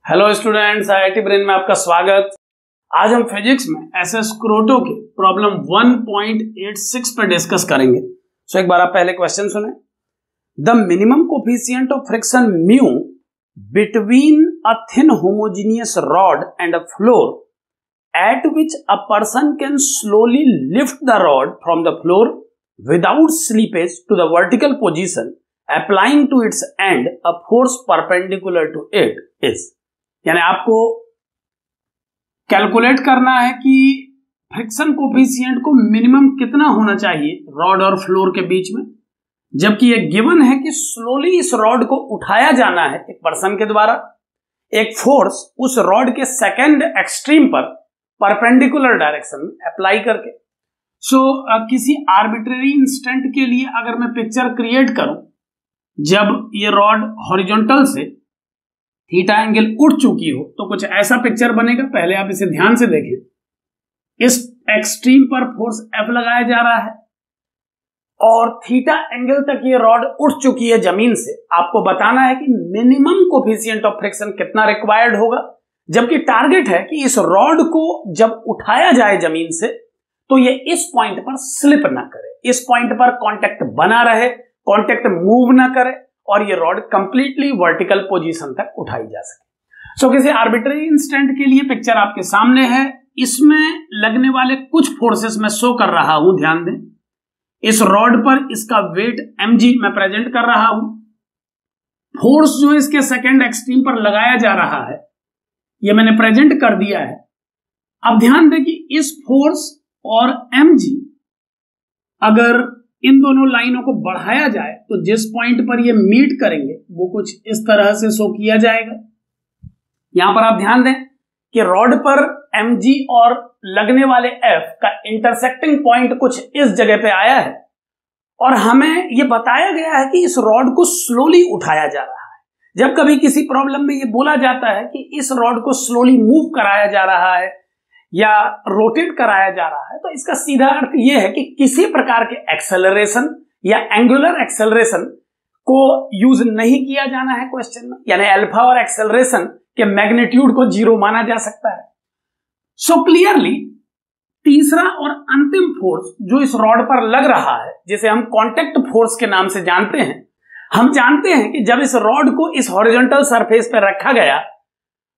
Hello students, IIT brain में आपका स्वागत। आज हम फिजिक्स में एसएस क्रोटो के प्रॉब्लम 1.86 पर डिस्कस करेंगे। सो एक बार आप पहले क्वेश्चन सुने। The minimum coefficient of friction mu between a thin homogeneous rod and a floor at which a person can slowly lift the rod from the floor without slippage to the vertical position applying to its end a force perpendicular to it is. यानी आपको calculate करना है कि friction coefficient को minimum कितना होना चाहिए rod और फ्लोर के बीच में, जबकि यह गिवन है कि स्लोली इस रॉड को उठाया जाना है एक पर्सन के द्वारा एक फोर्स उस रॉड के सेकेंड एक्सट्रीम पर परपेंडिकुलर डायरेक्शन में अप्लाई करके। किसी आर्बिट्रेरी इंस्टेंट के लिए अगर मैं पिक्चर क्रिएट करूं, जब ये रॉड हॉरिजॉन्टल से थीटा एंगल उठ चुकी हो तो कुछ ऐसा पिक्चर बनेगा। पहले आप इसे ध्यान से देखें। इस एक्सट्रीम पर फोर्स F लगाया जा रहा है और थीटा एंगल तक ये रॉड उठ चुकी है जमीन से। आपको बताना है कि मिनिमम कोफिशिएंट ऑफ फ्रिक्शन कितना रिक्वायर्ड होगा, जबकि टारगेट है कि इस रॉड को जब उठाया जाए जमीन से तो ये इस पॉइंट पर स्लिप ना करे, इस पॉइंट पर कांटेक्ट बना रहे, कांटेक्ट मूव ना करे और ये रॉड कंप्लीटली वर्टिकल पोजीशन तक उठाई जा सके। किसी आर्बिट्रेरी इंस्टेंट के लिए पिक्चर आपके सामने है। इसमें लगने वाले कुछ फोर्सेस मैं शो कर रहा हूं, ध्यान दें। इस रॉड पर इसका वेट mg मैं प्रेजेंट कर रहा हूं। फोर्स जो इसके सेकेंड एक्सट्रीम पर लगाया जा रहा है ये मैंने प्रेजेंट कर दिया है। अब ध्यान दें कि इस फोर्स और mg अगर इन दोनों लाइनों को बढ़ाया जाए तो जिस पॉइंट पर ये मीट करेंगे वो कुछ इस तरह से शो किया जाएगा। यहां पर आप ध्यान दें कि रॉड पर mg और लगने वाले F का इंटरसेक्टिंग पॉइंट कुछ इस जगह पे आया है और हमें ये बताया गया है कि इस रॉड को स्लोली उठाया जा रहा है। जब कभी किसी प्रॉब्लम में ये बोला जाता है कि इस रॉड को स्लोली मूव कराया जा रहा है या रोटेट कराया जा रहा है, तो इसका सीधा अर्थ यह है कि किसी प्रकार के एक्सेलरेशन या एंगुलर एक्सेलरेशन को यूज नहीं किया जाना है क्वेश्चन में। यानी अल्फा और एक्सेलरेशन के मैग्नीट्यूड को जीरो माना जा सकता है। क्लियरली तीसरा और अंतिम फोर्स जो इस रॉड पर लग रहा है, जिसे हम कांटेक्ट फोर्स के नाम से जानते हैं, हम जानते हैं कि जब इस रॉड को इस हॉरिजॉन्टल सरफेस पर रखा गया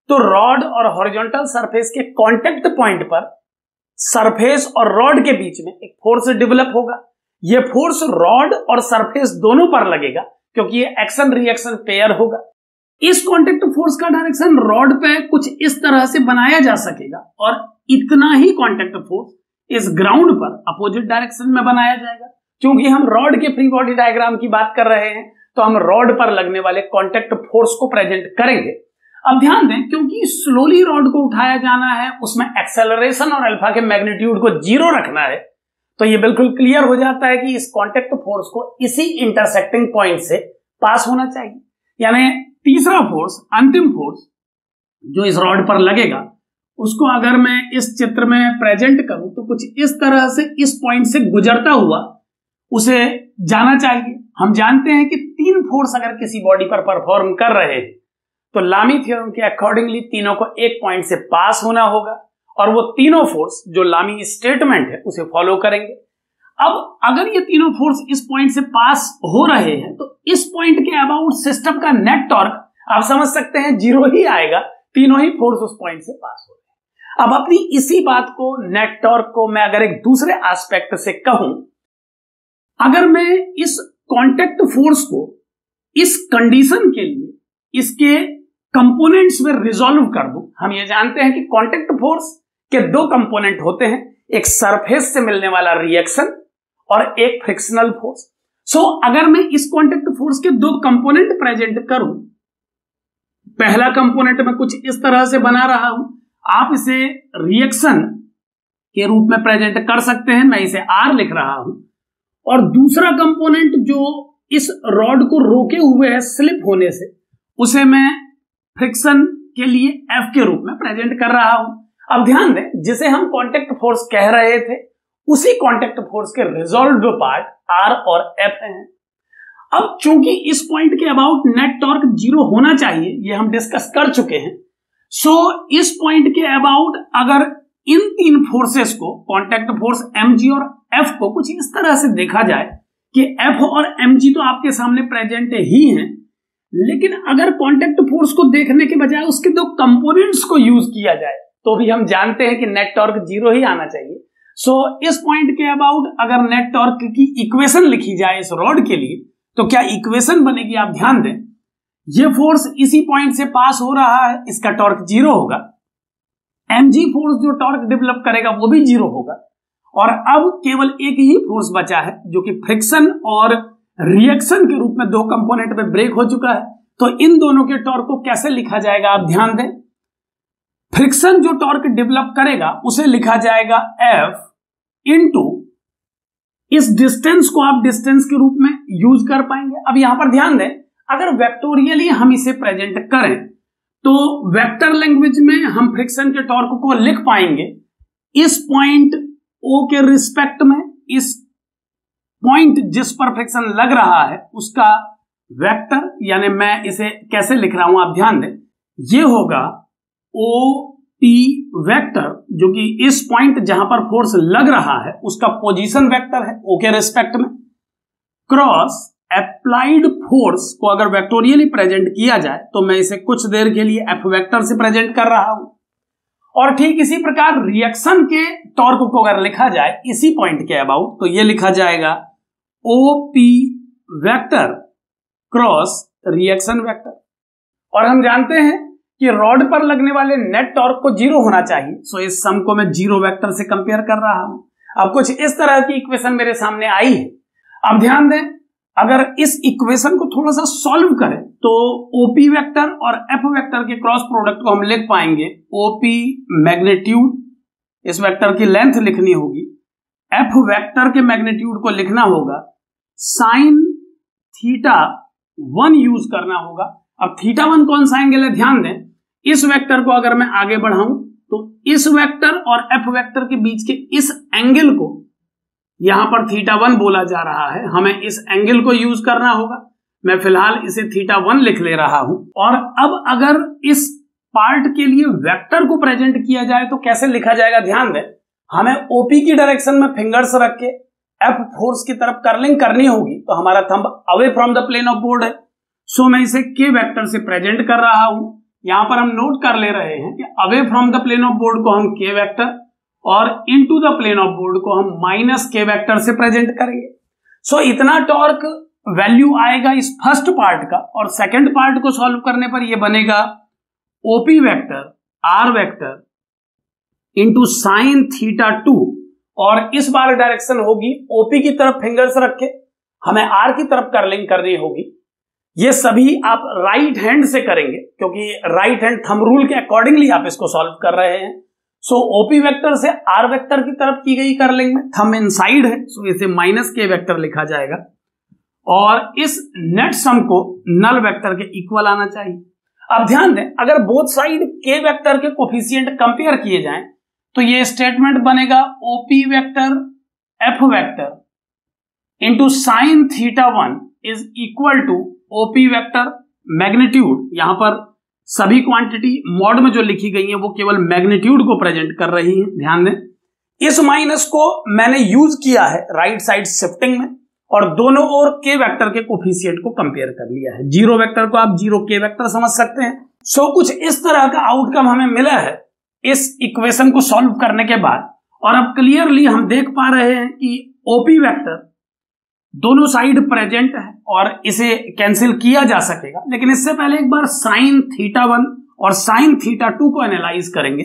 तो रॉड और हॉरिजॉन्टल सरफेस के कांटेक्ट पॉइंट पर सरफेस और रॉड के बीच में एक फोर्स डेवलप होगा। यह फोर्स रॉड और सरफेस दोनों पर लगेगा क्योंकि ये एक्शन रिएक्शन पेयर होगा। इस कांटेक्ट फोर्स का डायरेक्शन रॉड पे कुछ इस तरह से बनाया जा सकेगा और इतना ही कांटेक्ट फोर्स इस ग्राउंड पर अपोजिट डायरेक्शन में बनाया जाएगा। क्योंकि हम रॉड के फ्री बॉडी डायग्राम की बात कर रहे हैं तो हम रॉड पर लगने वाले कांटेक्ट फोर्स को प्रेजेंट करेंगे। अब ध्यान दें, क्योंकि स्लोली रॉड को उठाया जाना है, उसमें एक्सेलरेशन और अल्फा के मैग्नीट्यूड को जीरो रखना है, तो ये बिल्कुल क्लियर हो जाता है कि इस कांटेक्ट फोर्स को इसी इंटरसेक्टिंग पॉइंट से पास होना चाहिए। यानी तीसरा फोर्स, अंतिम फोर्स जो इस रॉड पर लगेगा, उसको अगर मैं इस चित्र में प्रेजेंट करूं तो कुछ इस तरह से इस पॉइंट से गुजरता हुआ उसे जाना चाहिए। हम जानते हैं कि तीन फोर्स अगर किसी बॉडी पर परफॉर्म कर रहे हैं तो लामी थ्योरम के अकॉर्डिंगली तीनों को एक पॉइंट से पास होना होगा और वो तीनों फोर्स जो लामी स्टेटमेंट है उसे फॉलो करेंगे। अब अगर ये तीनों फोर्स इस पॉइंट से पास हो रहे हैं तो इस पॉइंट के अबाउट सिस्टम का नेट टॉर्क आप समझ सकते हैं जीरो ही आएगा, तीनों ही फोर्स उस पॉइंट से पास हो रहे हैं। अब अपनी इसी बात को, नेट टॉर्क को मैं अगर एक दूसरे एस्पेक्ट से कहूं, अगर मैं इस कांटेक्ट फोर्स को इस कंडीशन के लिए इसके कंपोनेंट्स में रिजॉल्व कर दूं, हम ये जानते हैं कि कांटेक्ट फोर्स के दो कंपोनेंट होते हैं, एक सरफेस से मिलने वाला रिएक्शन और एक फ्रिक्शनल फोर्स। अगर मैं इस कांटेक्ट फोर्स के दो कंपोनेंट प्रेजेंट करूं, पहला कंपोनेंट मैं कुछ इस तरह से बना रहा हूं, आप इसे रिएक्शन के रूप में प्रेजेंट कर सकते हैं, मैं इसे R लिख रहा हूं, और दूसरा कंपोनेंट जो इस रॉड को रोके हुए है स्लिप होने से, उसे मैं फ्रिक्शन के लिए F के रूप में प्रेजेंट कर रहा हूं। अब ध्यान दें, जिसे हम कांटेक्ट फोर्स कह रहे थे उसी कांटेक्ट फोर्स के रिजॉल्व्ड पार्ट R और F हैं। अब चूंकि इस पॉइंट के अबाउट नेट टॉर्क जीरो होना चाहिए, ये हम डिस्कस कर चुके हैं, सो इस पॉइंट के अबाउट अगर इन तीन फोर्सेस को, कॉन्टैक्ट फोर्स mg और F को कुछ इस तरह से देखा जाए कि F और mg तो आपके सामने प्रेजेंट ही हैं, लेकिन अगर कॉन्टैक्ट फोर्स को देखने के बजाय उसके दो कंपोनेंट्स को यूज किया जाए तो भी हम जानते हैं कि नेट टॉर्क 0 ही आना चाहिए। सो इस पॉइंट के अबाउट अगर नेट टॉर्क की इक्वेशन लिखी जाए इस रॉड के लिए तो क्या इक्वेशन बनेगी, आप ध्यान दें। ये फोर्स इसी पॉइंट से पास हो रहा है, इसका टॉर्क 0 होगा। mg फोर्स जो टॉर्क डेवलप करेगा वो भी 0 होगा। और अब केवल एक ही फोर्स बचा है जो कि फ्रिक्शन और रिएक्शन के रूप में दो कंपोनेंट में ब्रेक हो चुका है। तो इन दोनों के टॉर्क को कैसे लिखा जाएगा, आप ध्यान दें। फ्रिक्शन जो टॉर्क डेवलप करेगा उसे लिखा जाएगा F इंटू, इस डिस्टेंस को आप डिस्टेंस के रूप में यूज कर पाएंगे। अब यहां पर ध्यान दें, अगर वेक्टोरियली हम इसे प्रेजेंट करें तो वेक्टर लैंग्वेज में हम फ्रिक्शन के टॉर्क को लिख पाएंगे इस पॉइंट O के रिस्पेक्ट में, इस पॉइंट जिस पर फ्रिक्शन लग रहा है उसका वेक्टर, यानी मैं इसे कैसे लिख रहा हूं आप ध्यान दें, ये होगा OP वेक्टर जो कि इस पॉइंट जहां पर फोर्स लग रहा है उसका पोजीशन वेक्टर है O के रिस्पेक्ट में, क्रॉस अप्लाइड फोर्स को अगर वेक्टोरियली प्रेजेंट किया जाए तो मैं इसे कुछ देर के लिए F वेक्टर से प्रेजेंट कर रहा हूं। और ठीक इसी प्रकार रिएक्शन के टॉर्क को अगर लिखा जाए इसी पॉइंट के अबाउट तो ये लिखा जाएगा OP vector cross reaction vector. और हम जानते हैं कि रॉड पर लगने वाले नेट टॉर्क को 0 होना चाहिए, सो इस सम को मैं 0 वेक्टर से कंपेयर कर रहा हूं। अब कुछ इस तरह की इक्वेशन मेरे सामने आई है। अब ध्यान दें, अगर इस इक्वेशन को थोड़ा सा सॉल्व करें तो OP वेक्टर और F वेक्टर के क्रॉस प्रोडक्ट को हम लिख पाएंगे OP मैग्नीट्यूड, इस वेक्टर की लेंथ लिखनी होगी, F वेक्टर के मैग्नीट्यूड को लिखना होगा, साइन θ1 यूज करना होगा। अब θ1 कौन सा एंगल है, ध्यान दें, इस वेक्टर को अगर मैं आगे बढ़ाऊं तो इस वेक्टर और F वेक्टर के बीच के इस एंगल को यहां पर θ1 बोला जा रहा है, हमें इस एंगल को यूज करना होगा। मैं फिलहाल इसे θ1 लिख ले रहा हूं। और अब अगर इस पार्ट के लिए वेक्टर को प्रेजेंट किया जाए तो कैसे लिखा जाएगा, ध्यान दें, हमें OP की डायरेक्शन में फिंगर्स रख के F फोर्स की तरफ कर्लिंग करनी होगी, तो हमारा thumb away from the plane of board है, सो मैं इसे K वेक्टर से प्रेजेंट कर रहा हूं। यहां पर हम नोट कर ले रहे हैं कि away from the plane of board को हम K वेक्टर और into the plane of board को हम -K वेक्टर से प्रेजेंट करेंगे। सो इतना टॉर्क वैल्यू आएगा इस फर्स्ट पार्ट का, और सेकंड पार्ट को सॉल्व करने पर यह बनेगा OP vector R vector into sine θ2, और इस बार डायरेक्शन होगी OP की तरफ फिंगर्स रख के हमें R की तरफ कर्लिंग करनी होगी। ये सभी आप राइट हैंड से करेंगे क्योंकि राइट हैंड थंब रूल के अकॉर्डिंगली आप इसको सॉल्व कर रहे हैं। सो OP वेक्टर से R वेक्टर की तरफ की गई कर्लिंग में थंब इनसाइड है, सो इसे -K वेक्टर लिखा जाएगा, और इस नेट सम को नल वेक्टर के इक्वल आना चाहिए। अब ध्यान दें, अगर बोथ साइड K वेक्टर के कोफिशिएंट कंपेयर किए जाएं तो ये स्टेटमेंट बनेगा OP vector F vector into sine θ1 is equal to OP vector magnitude. यहां पर सभी क्वांटिटी मॉड में जो लिखी गई है वो केवल मैग्नीट्यूड को प्रेजेंट कर रही है। ध्यान दें, इस माइनस को मैंने यूज किया है राइट साइड शिफ्टिंग में और दोनों ओर K वेक्टर के कोफिशिएंट को कंपेयर कर लिया है। 0 वेक्टर को आप 0K वेक्टर समझ सकते हैं। सो कुछ इस तरह का आउटकम हमें मिला है इस इक्वेशन को सॉल्व करने के बाद, और अब क्लियरली हम देख पा रहे हैं कि OP वेक्टर दोनों साइड प्रेजेंट है और इसे कैंसिल किया जा सकेगा, लेकिन इससे पहले एक बार साइन θ1 और साइन θ2 को एनालाइज करेंगे।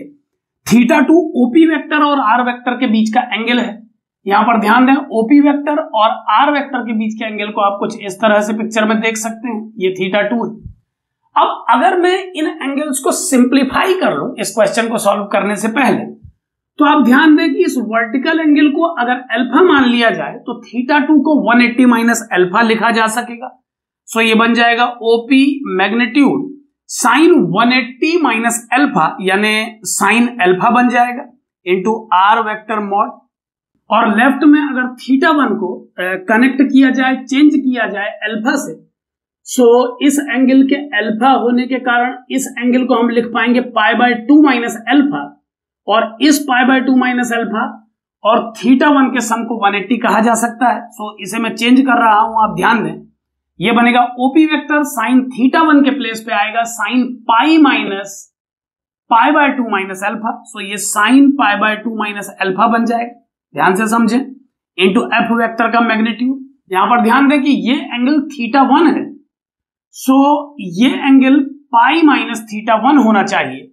θ2 OP वेक्टर और R वेक्टर के बीच का एंगल है। यहां पर ध्यान दें, OP वेक्टर और R वेक्टर के बीच के एंगल को आप कुछ इस तरह से पिक्चर में देख सकते हैं, ये θ2 है। अब अगर मैं इन एंगल्स को सिंप्लीफाई कर लूं इस क्वेश्चन को सॉल्व करने से पहले, तो आप ध्यान दें कि इस वर्टिकल एंगल को अगर अल्फा मान लिया जाए तो θ2 को 180 माइनस अल्फा लिखा जा सकेगा। सो ये बन जाएगा OP magnitude sine 180 minus alpha, यानी साइन अल्फा बन जाएगा इंटू R वेक्टर मॉड। और लेफ्ट में अगर θ1 को कनेक्ट किया जाए, चेंज किया जाए अल्फा से, सो इस एंगल के अल्फा होने के कारण इस एंगल को हम लिख पाएंगे π/2 माइनस अल्फा, और इस π/2 माइनस अल्फा और θ1 के सम को 180 कहा जा सकता है। सो इसे मैं चेंज कर रहा हूं, आप ध्यान दें। ये बनेगा OP वेक्टर साइन θ1 के प्लेस पे आएगा साइन π माइनस π/2 माइनस अल्फा। सो ये साइन π/2 माइनस अल्फा बन जाएगा, ध्यान से समझें, इंटू F वेक्टर का मैग्नीट्यूड। यहां पर ध्यान दें कि ये एंगल θ1 है, सो ये एंगल π माइनस θ1 होना चाहिए,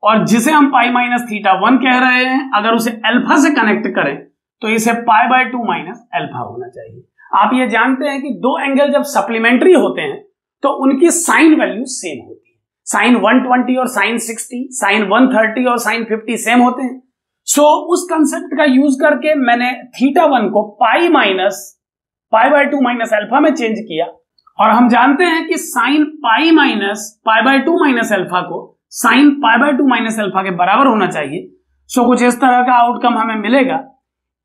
और जिसे हम π माइनस θ1 कह रहे हैं अगर उसे अल्फा से कनेक्ट करें तो इसे π/2 माइनस अल्फा होना चाहिए। आप ये जानते हैं कि दो एंगल जब सप्लीमेंट्री होते हैं तो उनकी साइन वैल्यू सेम होती है। साइन 120 और साइन 60, साइन 130 और साइन 50 सेम होते हैं। सो उस कंसेप्ट का यूज करके मैंने θ1 को π/2 माइनस अल्फा में चेंज किया, और हम जानते हैं कि साइन π/2 माइनस अल्फा को साइन π/2 माइनस अल्फा के बराबर होना चाहिए। सो कुछ इस तरह का आउटकम हमें मिलेगा।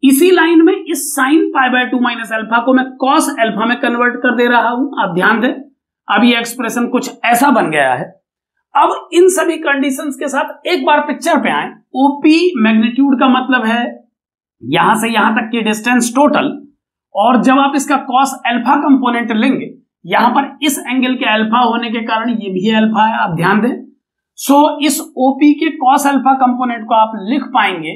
इसी लाइन में इस साइन π/2 माइनस अल्फा को मैं कॉस अल्फा में कन्वर्ट कर दे रहा हूं, आप ध्यान दें। अब ये एक्सप्रेशन कुछ ऐसा बन गया है। अब इन सभी कंडीशंस के साथ एक बार पिक्चर पे आए। OP मैग्नीट्यूड का मतलब है यहां से यहां तक की डिस्टेंस टोटल, और जब आप इसका कॉस अल्फा कंपोनेंट लेंगे, यहां पर इस एंगल के अल्फा होने के कारण ये भी अल्फा है, आप ध्यान दें। सो इस OP के कॉस अल्फा कंपोनेंट को आप लिख पाएंगे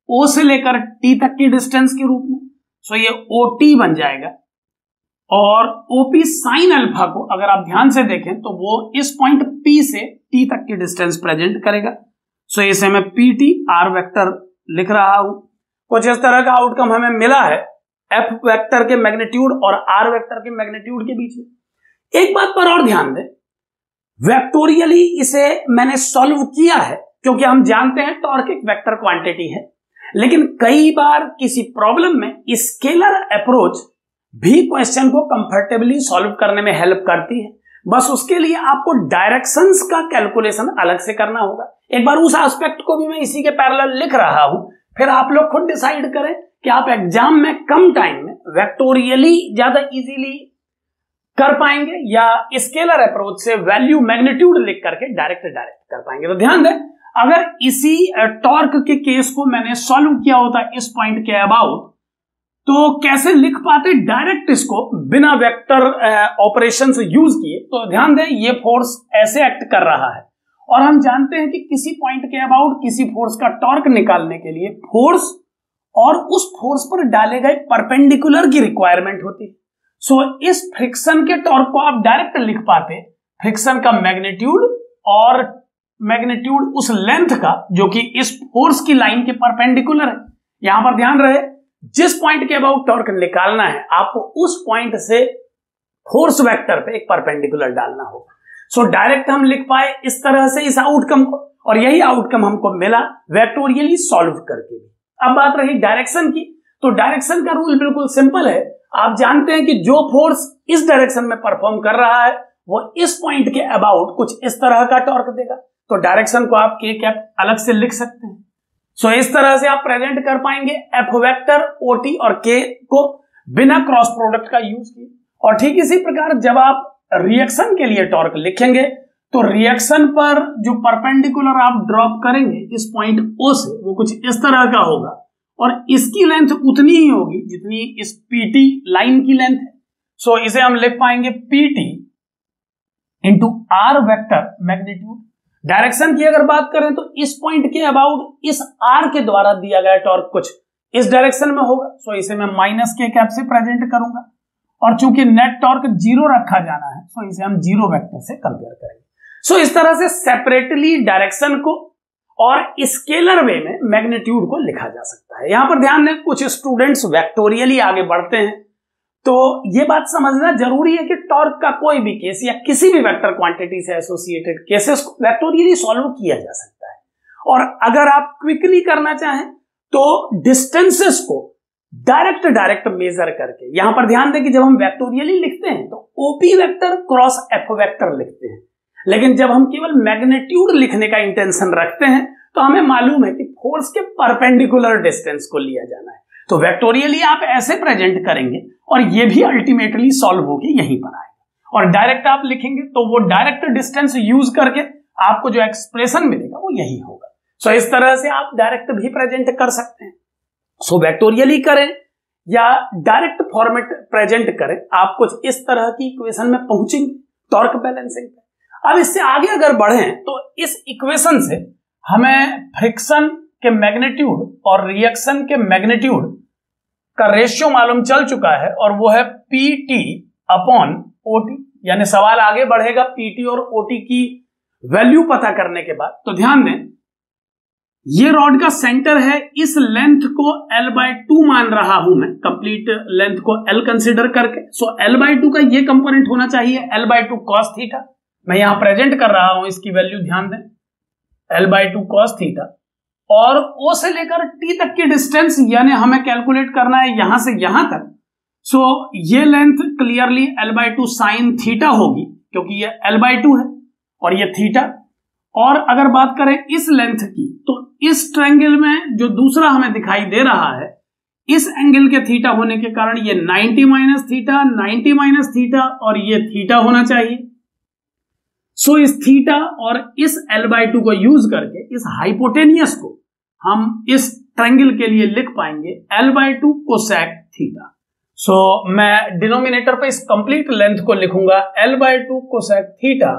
O से लेकर T तक की डिस्टेंस के रूप में। सो ये OT बन जाएगा, और OP साइन अल्फा को अगर आप ध्यान से देखें तो वो इस पॉइंट P से T तक की डिस्टेंस प्रेजेंट करेगा। सो इसे मैं PT R वेक्टर लिख रहा हूं। कुछ इस तरह का आउटकम हमें मिला है F वेक्टर के मैग्नीट्यूड और R वेक्टर के मैग्नीट्यूड के बीच में। एक बात पर और ध्यान दें, वेक्टोरियली इसे मैंने सॉल्व किया है क्योंकि हम जानते हैं टॉर्क एक वेक्टर क्वांटिटी है, लेकिन कई बार किसी प्रॉब्लम में स्केलर अप्रोच भी क्वेश्चन को कंफर्टेबली सॉल्व करने में हेल्प करती है। बस उसके लिए आपको डायरेक्शंस का कैलकुलेशन अलग से करना होगा। एक बार उस एस्पेक्ट को भी मैं इसी के पैरेलल लिख रहा हूं, फिर आप लोग खुद डिसाइड करें कि आप एग्जाम में कम टाइम में वेक्टोरियली ज्यादा इजीली कर पाएंगे या स्केलर अप्रोच से वैल्यू मैग्नीट्यूड लिख करके डायरेक्ट कर पाएंगे। तो ध्यान दें, अगर इसी टॉर्क के केस को मैंने सॉल्व किया होता इस पॉइंट के अबाउट, तो कैसे लिख पाते डायरेक्ट इसको बिना वेक्टर ऑपरेशंस यूज किए। तो ध्यान दें, ये फोर्स ऐसे एक्ट कर रहा है, और हम जानते हैं कि किसी पॉइंट के अबाउट किसी फोर्स का टॉर्क निकालने के लिए फोर्स और उस फोर्स पर डाले गए परपेंडिकुलर की रिक्वायरमेंट होती है। सो इस फ्रिक्शन के टॉर्क को आप डायरेक्ट लिख पाते फ्रिक्शन का मैग्नीट्यूड और मैग्नीट्यूड उस लेंथ का जो कि इस फोर्स की लाइन के परपेंडिकुलर है। यहां पर ध्यान रहे, जिस पॉइंट के अबाउट टॉर्क निकालना है आपको उस पॉइंट से फोर्स वेक्टर पे एक परपेंडिकुलर डालना होगा। सो डायरेक्ट हम लिख पाए इस तरह से इस आउटकम को, और यही आउटकम हमको मिला वेक्टोरियली सॉल्व करके भी। अब बात रही डायरेक्शन की, तो डायरेक्शन का रूल बिल्कुल सिंपल है। आप जानते हैं कि जो फोर्स इस डायरेक्शन में परफॉर्म कर रहा है वो इस पॉइंट के अबाउट कुछ इस तरह का टॉर्क देगा। तो डायरेक्शन को आप K कैप अलग से लिख सकते हैं। सो इस तरह से आप प्रेजेंट कर पाएंगे F वेक्टर, OT और K को बिना क्रॉस प्रोडक्ट का यूज किए। और ठीक इसी प्रकार जब आप रिएक्शन के लिए टॉर्क लिखेंगे तो रिएक्शन पर जो परपेंडिकुलर आप ड्रॉप करेंगे इस पॉइंट O से, वो कुछ इस तरह का होगा, और इसकी लेंथ उतनी ही होगी जितनी इस PT लाइन की लेंथ है। सो इसे हम लिख पाएंगे PT into R vector magnitude. Direction की अगर बात करें तो इस पॉइंट के अबाउट इस R के द्वारा दिया गया टॉर्क कुछ इस डायरेक्शन में होगा। सो इसे मैं माइनस K कैप से प्रेजेंट करूंगा, और चूंकि नेट टॉर्क 0 रखा जाना है सो इसे हम 0 वेक्टर से कंपेयर करेंगे। सो इस तरह से सेपरेटली डायरेक्शन को और स्केलर वे में मैग्नीट्यूड को लिखा जा सकता है। यहां पर ध्यान दें, कुछ स्टूडेंट्स वेक्टोरियली आगे बढ़ते हैं, तो यह बात समझना जरूरी है कि टॉर्क का कोई भी केस या किसी भी वेक्टर क्वांटिटी से एसोसिएटेड केसेस को वेक्टोरियली सॉल्व किया जा सकता है। और अगर आप क्विकली करना चाहें तो डिस्टेंसेस को डायरेक्ट मेजर करके, यहां पर ध्यान दें कि जब हम वेक्टोरियली लिखते हैं तो OP vector cross F vector लिखते हैं, लेकिन जब हम केवल मैग्नीट्यूड लिखने का इंटेंशन रखते हैं तो हमें मालूम है कि फोर्स के परपेंडिकुलर डिस्टेंस को लिया जाना है। तो वेक्टोरियली आप ऐसे प्रेजेंट करेंगे और ये भी अल्टीमेटली सॉल्व होके यहीं पर आएगा। और डायरेक्ट आप लिखेंगे तो वो डायरेक्ट डिस्टेंस यूज करके आपको जो एक्सप्रेशन मिलेगा वो यही होगा। सो इस तरह से आप डायरेक्ट भी प्रेजेंट कर सकते हैं। सो वेक्टोरियली करें या डायरेक्ट फॉर्मेट प्रेजेंट करें, आप कुछ इस तरह की इक्वेशन में पहुंचेंगे टॉर्क बैलेंसिंग पे। अब इससे आगे अगर बढ़ें तो इस इक्वेशन से हमें फ्रिक्शन के मैग्नीट्यूड और रिएक्शन के मैग्नीट्यूड का रेशियो मालूम चल चुका है और वो है PT अपॉन OT। यानी सवाल आगे बढ़ेगा PT और OT की वैल्यू पता करने के बाद। तो ध्यान दें, ये रॉड का सेंटर है, इस लेंथ को L/2 मान रहा हूं मैं, कंप्लीट लेंथ को L कंसीडर करके। सो L/2 का ये कंपोनेंट होना चाहिए L/2 cos थीटा। मैं यहां प्रेजेंट कर रहा हूं, इसकी वैल्यू ध्यान दें, L/2 cos थीटा। और O से लेकर T तक की डिस्टेंस यानी हमें कैलकुलेट करना है यहां से यहां तक। सो ये length clearly L/2 sin theta होगी, क्योंकि ये L/2 है और ये थीटा। और अगर बात करें इस लेंथ की, तो इस ट्रायंगल में जो दूसरा हमें दिखाई दे रहा है, इस एंगल के थीटा होने के कारण ये 90 माइनस थीटा, 90 माइनस थीटा और ये थीटा होना चाहिए। सो इस थीटा और इस L/2 को यूज करके इस हाइपोटेनियस को हम इस ट्रायंगल के लिए लिख पाएंगे L/2 कोसेक थीटा। सो मैं डिनोमिनेटर पे इस कंप्लीट लेंथ को लिखूंगा L/2 cosec theta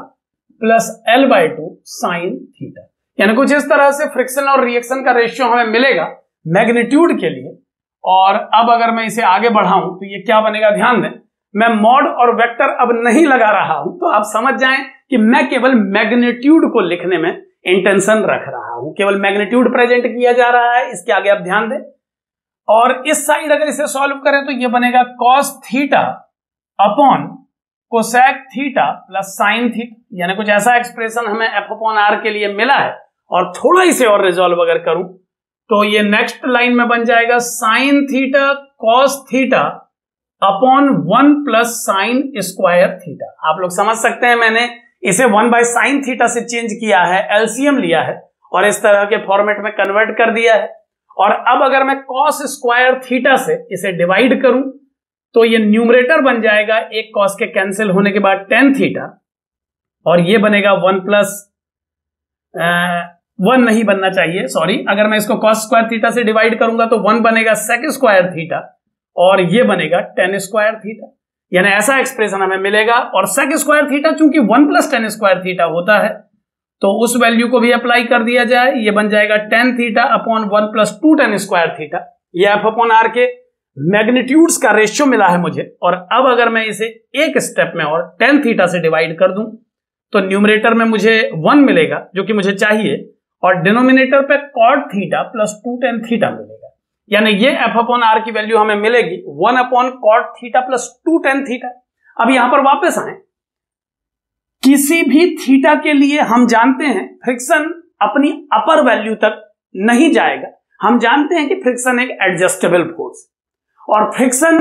plus L/2 sine theta. यानी कुछ इस तरह से फ्रिक्शन और रिएक्शन का रेशियो हमें मिलेगा मैग्नीट्यूड के लिए। और अब अगर मैं इसे आगे बढ़ाऊं तो ये क्या बनेगा, ध्यान दें, मैं मॉड और वेक्टर अब नहीं लगा रहा हूं, तो आप समझ जाएं कि मैं केवल मैग्नीट्यूड को लिखने में इंटेंशन रख रहा हूं, केवल मैग्नीट्यूड प्रेजेंट किया जा रहा है। इसके आगे आप ध्यान दें, और इस साइड अगर इसे सॉल्व करें तो ये बनेगा cos theta upon cosec theta plus sine theta. यानी कुछ ऐसा एक्सप्रेशन हमें F/R के लिए मिला है। और थोड़ा इसे और रिजॉल्व अगर करूं तो ये नेक्स्ट लाइन में बन जाएगा sine theta cos theta upon 1 plus sine square theta. आप लोग समझ सकते हैं, मैंने इसे 1/sin थीटा से चेंज किया है, एलसीएम लिया है और इस तरह के फॉर्मेट में कन्वर्ट कर दिया है। और अब अगर मैं cos स्क्वायर थीटा से इसे डिवाइड करूं तो ये न्यूमरेटर बन जाएगा, एक cos के कैंसिल होने के बाद tan थीटा, और ये बनेगा 1 प्लस 1 नहीं बनना चाहिए, सॉरी, अगर मैं इसको cos स्क्वायर थीटा से डिवाइड करूंगा तो 1 बनेगा sec स्क्वायर थीटा और ये बनेगा tan स्क्वायर थीटा। यानी ऐसा एक्सप्रेशन हमें मिलेगा। और sec स्क्वायर थीटा चूंकि 1 प्लस tan स्क्वायर थीटा होता है तो उस वैल्यू को भी अप्लाई कर दिया जाए, ये बन जाएगा tan theta upon 1 plus 2 tan square theta. ये F/R के मैग्नीट्यूड्स का रेशियो मिला है मुझे। और अब अगर मैं इसे एक स्टेप में और tan थीटा से डिवाइड कर दूं तो न्यूमरेटर में मुझे 1 मिलेगा जो कि मुझे चाहिए, और डिनोमिनेटर पे cot theta plus 2 tan theta मिलेगा। यानी ये F/R की वैल्यू हमें मिलेगी 1 upon cot theta plus 2 tan theta. अब यहां पर वापस आए, किसी भी थीटा के लिए हम जानते हैं फ्रिक्शन अपनी अपर वैल्यू तक नहीं जाएगा। हम जानते हैं कि फ्रिक्शन एक एडजस्टेबल फोर्स, और फ्रिक्शन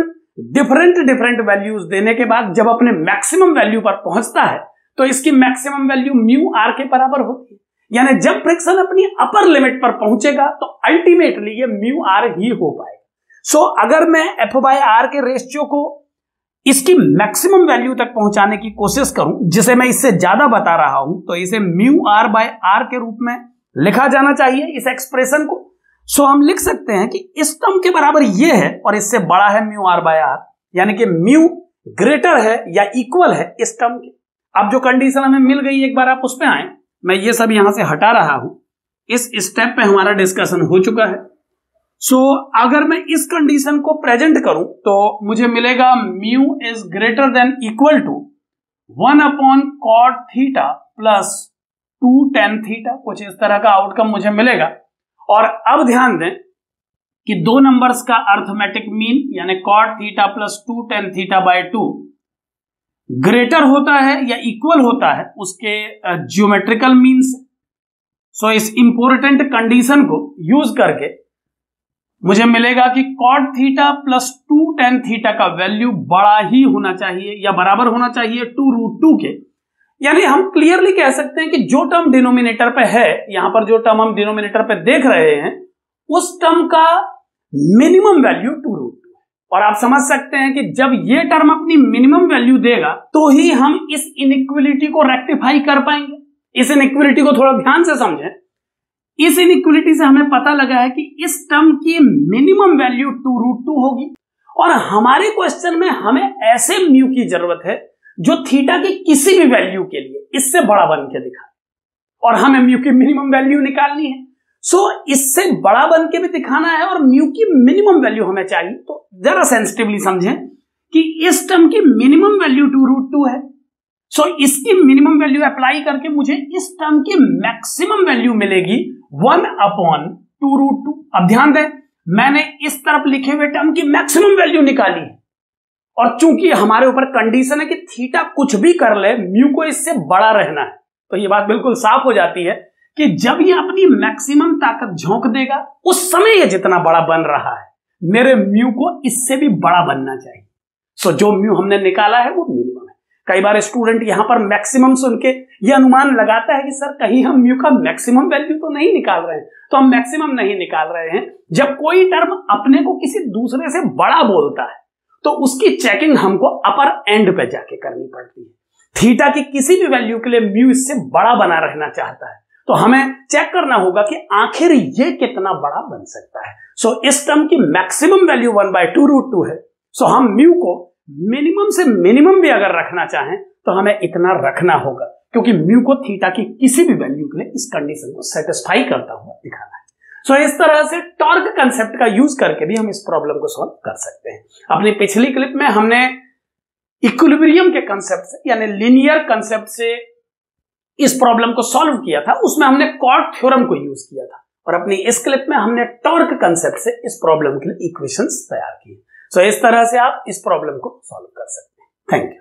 डिफरेंट वैल्यूज देने के बाद जब अपने मैक्सिमम वैल्यू पर पहुंचता है तो इसकी मैक्सिमम वैल्यू μr के बराबर होती है। यानी जब फ्रिक्शन अपनी अपर लिमिट पर पहुंचेगा तो अल्टीमेटली ये μr ही हो पाएगा। सो अगर मैं F/R के रेशियो को इसकी मैक्सिमम वैल्यू तक पहुंचाने की कोशिश करूं, जिसे मैं इससे ज्यादा बता रहा हूं, तो इसे μr/r के रूप में लिखा जाना चाहिए इस एक्सप्रेशन को। सो हम लिख सकते हैं कि इस टर्म के बराबर ये है और इससे बड़ा है μr/r, यानी कि म्यू ग्रेटर है या इक्वल है इस टर्म के। अब जो कंडीशन हमें मिल गई, एक बार आप उस पर आए, मैं ये सब यहां से हटा रहा हूं, इस स्टेप पे हमारा डिस्कशन हो चुका है। सो अगर मैं इस कंडीशन को प्रेजेंट करूं तो मुझे मिलेगा mu is greater than equal to 1 upon cot theta plus 2 tan theta. कुछ इस तरह का आउटकम मुझे मिलेगा। और अब ध्यान दें कि दो नंबर्स का अर्थमेटिक मीन यानी cot theta plus 2 tan theta by 2 greater होता है या इक्वल होता है उसके ज्योमेट्रिकल मीन से। सो इस इंपॉर्टेंट कंडीशन को यूज करके मुझे मिलेगा कि cot theta plus 2 tan theta का वैल्यू बड़ा ही होना चाहिए या बराबर होना चाहिए 2√2 के। यानी हम क्लियरली कह सकते हैं कि जो टर्म डिनोमिनेटर पे है, यहां पर जो टर्म हम डिनोमिनेटर पे देख रहे हैं, उस टर्म का मिनिमम वैल्यू 2√2 है और आप समझ सकते हैं कि जब ये टर्म अपनी मिनिमम वैल्यू देगा तो ही हम इस इनइक्वलिटी को रेक्टिफाई कर पाएंगे। इस इनइक्वलिटी को थोड़ा ध्यान से समझें। इस इनइक्वलिटी से हमें पता लगा है कि इस टर्म की मिनिमम वैल्यू 2√2 होगी और हमारे क्वेश्चन में हमें ऐसे म्यू की जरूरत है जो थीटा की किसी भी वैल्यू के लिए इससे बड़ा बन के दिखाए और हमें म्यू की मिनिमम वैल्यू निकालनी है। सो इससे बड़ा बन के भी दिखाना है और म्यू की मिनिमम वैल्यू हमें चाहिए। तो जरा सेंसिटिवली समझें कि इस टर्म की मिनिमम वैल्यू 2√2 है। सो इसकी मिनिमम वैल्यू अप्लाई करके मुझे इस टर्म की मैक्सिमम वैल्यू मिलेगी 1/2√2। अब ध्यान दें, मैंने इस तरफ लिखे हुए टर्म की मैक्सिमम वैल्यू निकाली है और चूंकि हमारे ऊपर कंडीशन है कि थीटा कुछ भी कर ले म्यू को इससे बड़ा रहना है, तो ये बात बिल्कुल साफ हो जाती है कि जब ये अपनी मैक्सिमम ताकत झोंक देगा उस समय ये जितना बड़ा बन रहा है मेरे म्यू को इससे भी बड़ा बनना चाहिए। सो जो म्यू हमने निकाला है वो मिनिमम है। कई बार स्टूडेंट यहां पर मैक्सिमम सुन के ये अनुमान लगाता है कि सर कहीं हम म्यू का मैक्सिमम वैल्यू तो नहीं निकाल रहे हैं। तो हम मैक्सिमम नहीं निकाल रहे हैं। जब कोई टर्म अपने को किसी दूसरे से बड़ा बोलता है तो उसकी चेकिंग हमको अपर एंड पे जाके करनी पड़ती है। थीटा की किसी भी वैल्यू के लिए म्यू इससे बड़ा बना रहना चाहता है तो हमें चेक करना होगा कि आखिर ये कितना बड़ा बन सकता है। सो इस टर्म की मैक्सिमम वैल्यू 1/2√2 है। सो हम म्यू को मिनिमम से मिनिमम भी अगर रखना चाहें तो हमें इतना रखना होगा क्योंकि म्यू को थीटा की किसी भी वैल्यू के लिए इस कंडीशन को सेटिस्फाई करता हुआ दिखाना है। सो इस तरह से टॉर्क कंसेप्ट का यूज करके भी हम इस प्रॉब्लम को सॉल्व कर सकते हैं। अपनी पिछली क्लिप में हमने इक्विलिब्रियम के कंसेप्ट से यानी लीनियर कंसेप्ट से इस प्रॉब्लम को सॉल्व किया था, उसमें हमने कॉर्ड थ्योरम को यूज किया था और अपनी इस क्लिप में हमने टॉर्क कंसेप्ट से इस प्रॉब्लम के लिए इक्वेशंस तैयार किए। सो इस तरह से आप इस प्रॉब्लम को सॉल्व कर सकते हैं। Thank you.